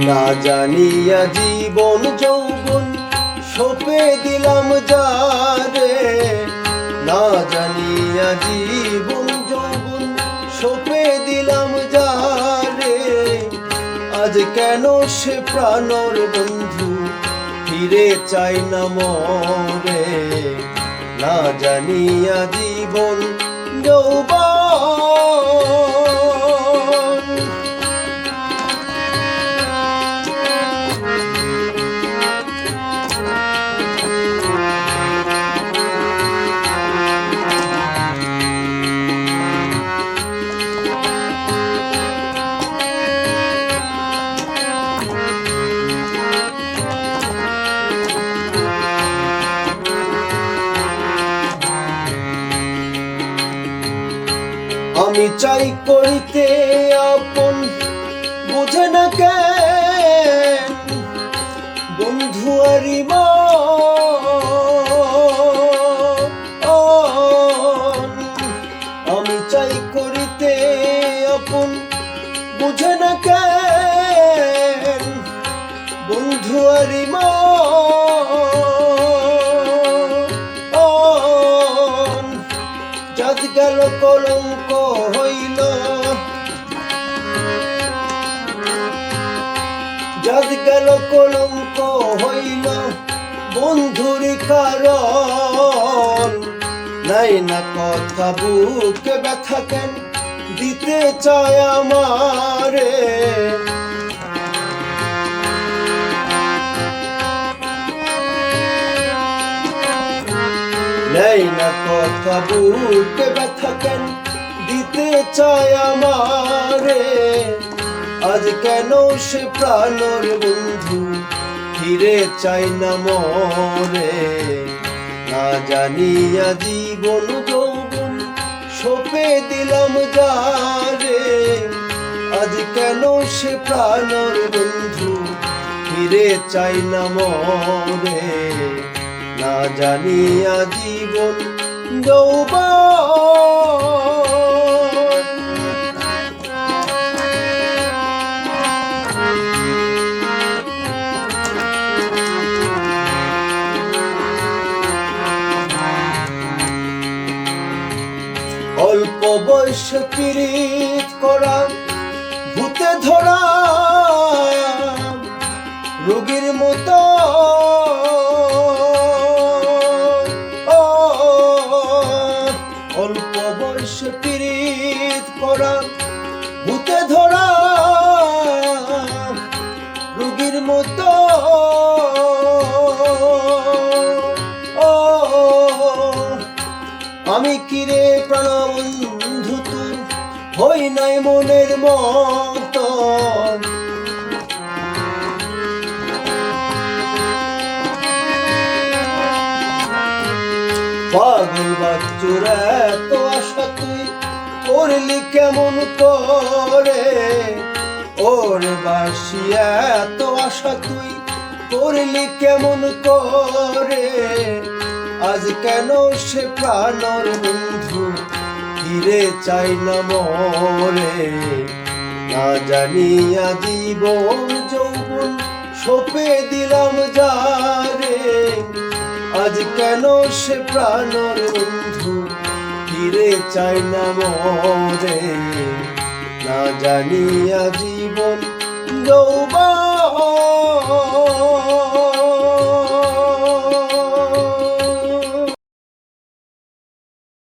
না জানিয়া জীবন যৌবন সঁপে দিলাম যারে, না জানিয়া জীবন যৌবন সঁপে দিলাম যারে। আজ কেন সে প্রাণর বন্ধু ফিরে চাই না মরে, না জানিয়া জীবন যৌবন। আমি চাই করিতে আপন বুঝে না কেন বন্ধু আরি মন। আমি চাই করিতে আপন বুঝে না কেন বন্ধু আরি মন। যাদ গেল কলঙ্ক হইল, যাদ গেল কলঙ্ক হইল বন্ধুর কারণ। নাই না কথা বুকে ব্যথা কেন দিতে চায় আমারে, নাই না কথা বুকে ব্যথা কেন দিতে চায় আমারে। আজ কেন সে প্রাণর বন্ধু ফিরে চাই না মরে, না জানিয়া জীবন যৌবন সঁপে দিলাম যারে। আজ কেন সে প্রাণর বন্ধু ফিরে চাই না মরে, না জানিয়া জীবন যৌবন। অল্প বয়সে পীড়িত করা ভূতে ধরা রোগীর মতো, অল্প বয়সে পীড়িত করা ভূতে ধরা রোগীর মতো। আমি কিরে প্রাণবন্ধু তোর হই নাই মনের মতো, পাগল বাচ্চুর এত আশা তুই করলি কেমন করে, ওরে বাসি এত আশা তুই করলি কেমন করে। আজ কেন সে প্রাণর বন্ধু ফিরে চাই না মরে, না জানিয়া জীবন যৌবন সঁপে দিলাম যারে। আজ কেন সে প্রাণর বন্ধু ফিরে চাই না মরে, না জানিয়া জীবন যৌবন।